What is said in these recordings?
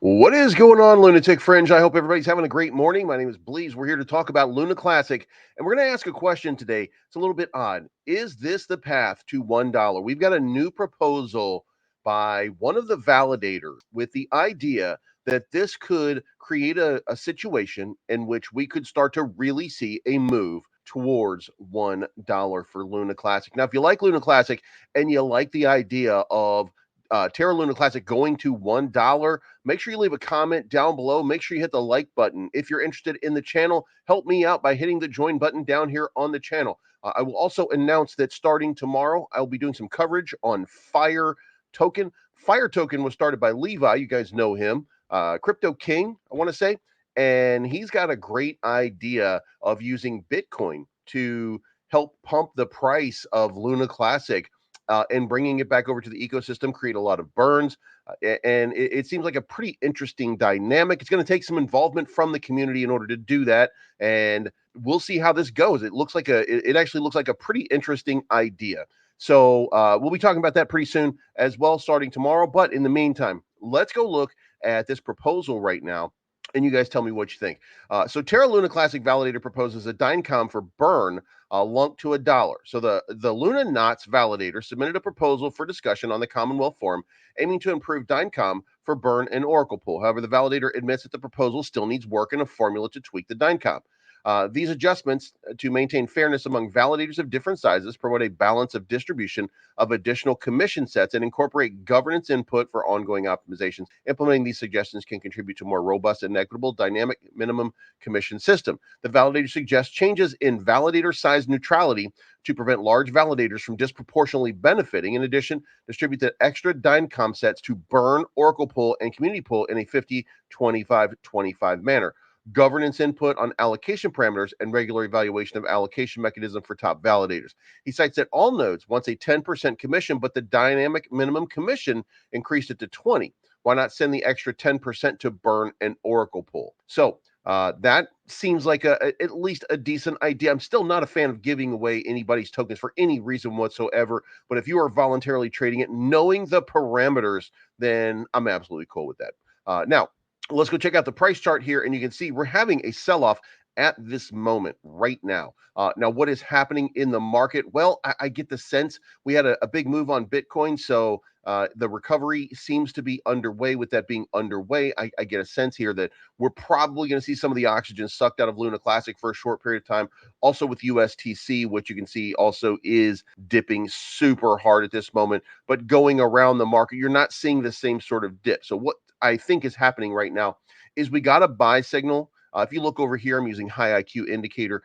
What is going on, Lunatic Fringe? I hope everybody's having a great morning. My name is Bleez. We're here to talk about Luna Classic, and we're going to ask a question today. It's a little bit odd. Is this the path to $1? We've got a new proposal by one of the validators with the idea that this could create a situation in which we could start to really see a move towards $1 for Luna Classic. Now, if you like Luna Classic and you like the idea of Terra Luna Classic going to $1, make sure you leave a comment down below. Make sure you hit the like button. If you're interested in the channel, help me out by hitting the join button down here on the channel. I will also announce that starting tomorrow, I'll be doing some coverage on Fire Token. Fire Token was started by Levi. You guys know him. Crypto King, I want to say. And he's got a great idea of using Bitcoin to help pump the price of Luna Classic and bringing it back over to the ecosystem, create a lot of burns. And it seems like a pretty interesting dynamic. It's going to take some involvement from the community in order to do that. And we'll see how this goes. It actually looks like a pretty interesting idea. So we'll be talking about that pretty soon as well, starting tomorrow. But in the meantime, let's go look at this proposal right now. And you guys tell me what you think. So Terra Luna Classic Validator proposes a Dynecom for burn LUNC to $1. So the Luna Knots validator submitted a proposal for discussion on the Commonwealth Forum aiming to improve Dynecom for burn and Oracle pool. However, the validator admits that the proposal still needs work and a formula to tweak the Dynecom. These adjustments to maintain fairness among validators of different sizes promote a balance of distribution of additional commission sets and incorporate governance input for ongoing optimizations. Implementing these suggestions can contribute to a more robust and equitable dynamic minimum commission system. The validator suggests changes in validator size neutrality to prevent large validators from disproportionately benefiting. In addition, distribute the extra Dynecom sets to burn, Oracle pool, and community pool in a 50-25-25 manner. Governance input on allocation parameters, and regular evaluation of allocation mechanism for top validators. He cites that all nodes wants a 10% commission, but the dynamic minimum commission increased it to 20. Why not send the extra 10% to burn an Oracle pool? So that seems like at least a decent idea. I'm still not a fan of giving away anybody's tokens for any reason whatsoever, but if you are voluntarily trading it, knowing the parameters, then I'm absolutely cool with that. Now, let's go check out the price chart here, and you can see we're having a sell-off at this moment right now. Now, what is happening in the market? Well, I get the sense we had a big move on Bitcoin, so the recovery seems to be underway. With that being underway, I get a sense here that we're probably going to see some of the oxygen sucked out of Luna Classic for a short period of time. Also with USTC, which you can see also is dipping super hard at this moment, but going around the market, you're not seeing the same sort of dip. So what I think is happening right now is we got a buy signal. If you look over here, I'm using high IQ indicator,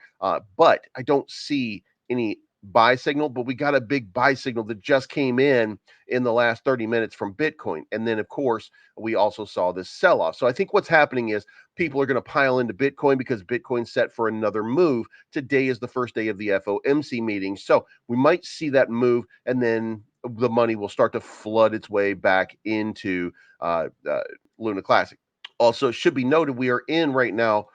but I don't see any buy signal, but we got a big buy signal that just came in the last 30 minutes from Bitcoin. And then, of course, we also saw this sell-off. So I think what's happening is people are going to pile into Bitcoin because Bitcoin's set for another move. Today is the first day of the FOMC meeting. So we might see that move, and then the money will start to flood its way back into Luna Classic. Also, should be noted, we are in right now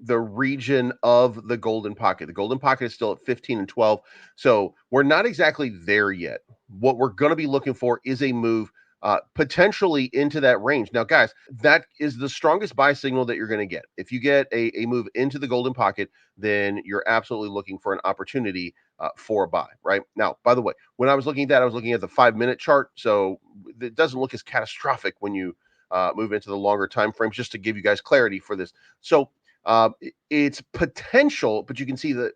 the region of the golden pocket. The golden pocket is still at 15 and 12. So we're not exactly there yet. What we're going to be looking for is a move potentially into that range. Now, guys, that is the strongest buy signal that you're going to get. If you get a move into the golden pocket, then you're absolutely looking for an opportunity for a buy, right? Now, by the way, when I was looking at that, I was looking at the 5-minute chart. So it doesn't look as catastrophic when you move into the longer time frames, just to give you guys clarity for this. So it's potential, but you can see that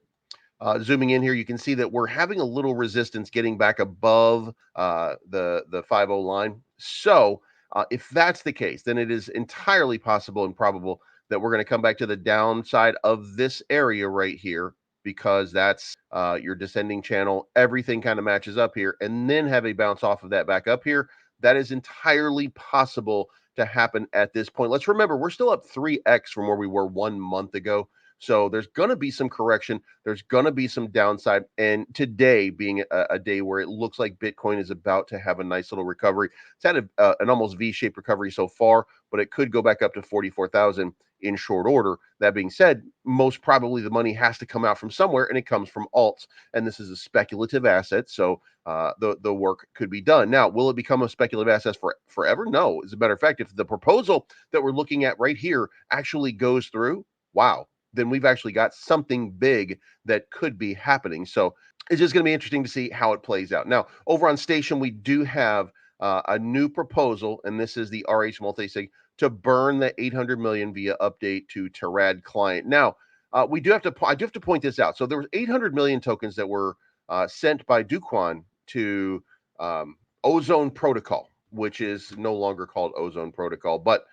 zooming in here, you can see that we're having a little resistance getting back above the 50 line. So if that's the case, then it is entirely possible and probable that we're going to come back to the downside of this area right here, because that's your descending channel. Everything kind of matches up here, and then have a bounce off of that back up here. That is entirely possible to happen at this point. Let's remember, we're still up 3x from where we were 1 month ago. So there's going to be some correction. There's going to be some downside. And today being a day where it looks like Bitcoin is about to have a nice little recovery. It's had an almost V-shaped recovery so far, but it could go back up to 44,000 in short order. That being said, most probably the money has to come out from somewhere, and it comes from alts. And this is a speculative asset, so the work could be done. Now, will it become a speculative asset forever? No. As a matter of fact, if the proposal that we're looking at right here actually goes through, wow, then we've actually got something big that could be happening. So it's just going to be interesting to see how it plays out. Now, over on Station, we do have a new proposal, and this is the RH multisig to burn the 800 million via update to Terra client. Now, I do have to point this out. So there was 800 million tokens that were sent by Duquan to Ozone Protocol, which is no longer called Ozone Protocol, but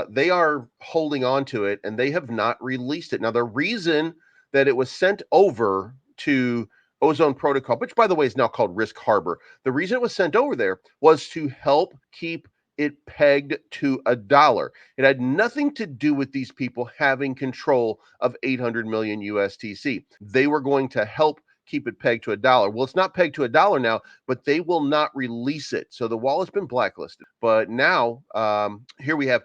they are holding on to it, and they have not released it. Now, the reason that it was sent over to Ozone Protocol, which by the way is now called Risk Harbor, the reason it was sent over there was to help keep it pegged to $1. It had nothing to do with these people having control of 800 million USTC. They were going to help keep it pegged to $1. Well, it's not pegged to $1 now, but they will not release it. So the wallet's been blacklisted. But now, here we have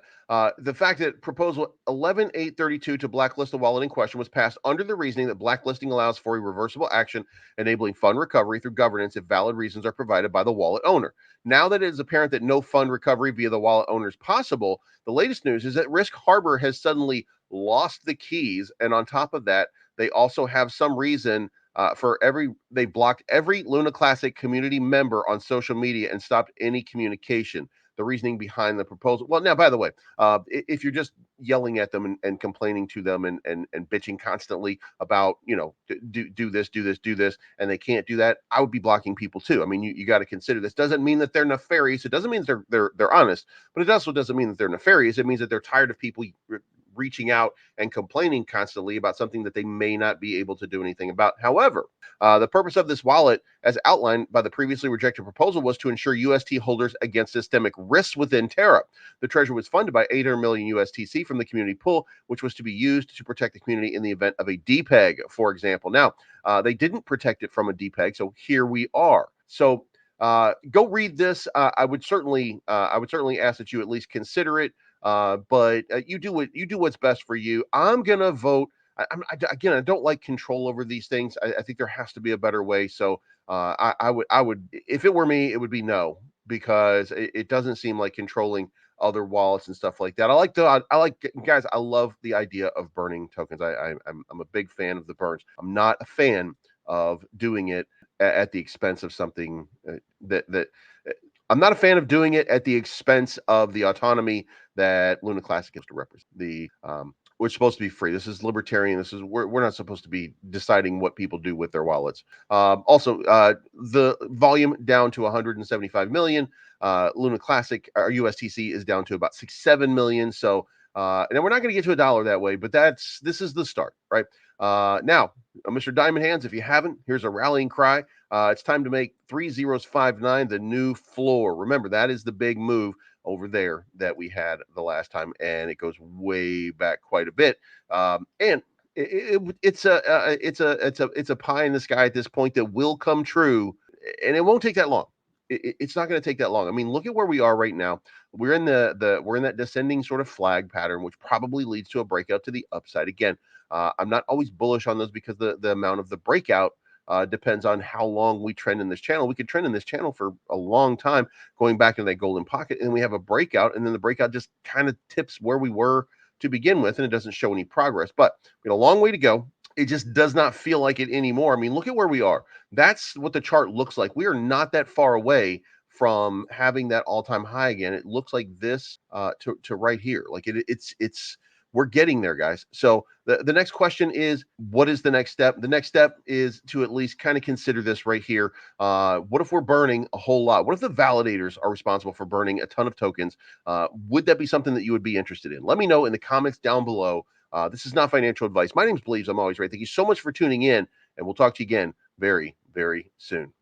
the fact that proposal 11832 to blacklist the wallet in question was passed under the reasoning that blacklisting allows for a reversible action, enabling fund recovery through governance if valid reasons are provided by the wallet owner. Now that it is apparent that no fund recovery via the wallet owner is possible, the latest news is that Risk Harbor has suddenly lost the keys. And on top of that, they also have some reason they blocked every Luna Classic community member on social media and stopped any communication. The reasoning behind the proposal. Well, now, by the way, if you're just yelling at them and complaining to them and bitching constantly about, do this, and they can't do that, I would be blocking people too. I mean, you got to consider this. Doesn't mean that they're nefarious. It doesn't mean they're honest, but it also doesn't mean that they're nefarious. It means that they're tired of people reaching out and complaining constantly about something that they may not be able to do anything about. However, the purpose of this wallet, as outlined by the previously rejected proposal, was to ensure UST holders against systemic risks within Terra. The treasure was funded by 800 million USTC from the community pool, which was to be used to protect the community in the event of a depeg, for example. Now, they didn't protect it from a depeg, so here we are. So go read this. I would certainly ask that you at least consider it. But you do what's best for you. I'm gonna vote. Again, I don't like control over these things. I think there has to be a better way. So I would, if it were me, it would be no, because it doesn't seem like controlling other wallets and stuff like that. Guys, I love the idea of burning tokens. I'm a big fan of the burns. I'm not a fan of doing it at the expense of something that I'm not a fan of doing it at the expense of the autonomy that Luna Classic is to represent. We're supposed to be free. This is libertarian. We're not supposed to be deciding what people do with their wallets. Also, the volume down to 175 million. Luna Classic, our USTC, is down to about 6-7 million. So, and we're not going to get to $1 that way, but this is the start, right? Now, Mr. Diamond Hands, if you haven't, here's a rallying cry. It's time to make 3059 the new floor. Remember, that is the big move over there that we had the last time, and it goes way back quite a bit. And it's a pie in the sky at this point that will come true, and it won't take that long. It's not going to take that long. I mean, look at where we are right now. We're in we're in that descending sort of flag pattern, which probably leads to a breakout to the upside. Again, I'm not always bullish on those because the amount of the breakout depends on how long we trend in this channel. We could trend in this channel for a long time, going back in that golden pocket, and we have a breakout, and then the breakout just kind of tips where we were to begin with, and it doesn't show any progress. But we got a long way to go. It just does not feel like it anymore. I mean, look at where we are. That's what the chart looks like. We are not that far away from having that all-time high again. It looks like this to right here. Like it's we're getting there, guys. So the next question is, what is the next step? The next step is to at least kind of consider this right here. What if we're burning a whole lot? What if the validators are responsible for burning a ton of tokens? Would that be something that you would be interested in? Let me know in the comments down below. This is not financial advice. My name's Bleaves. I'm always right. Thank you so much for tuning in, and we'll talk to you again very, very soon.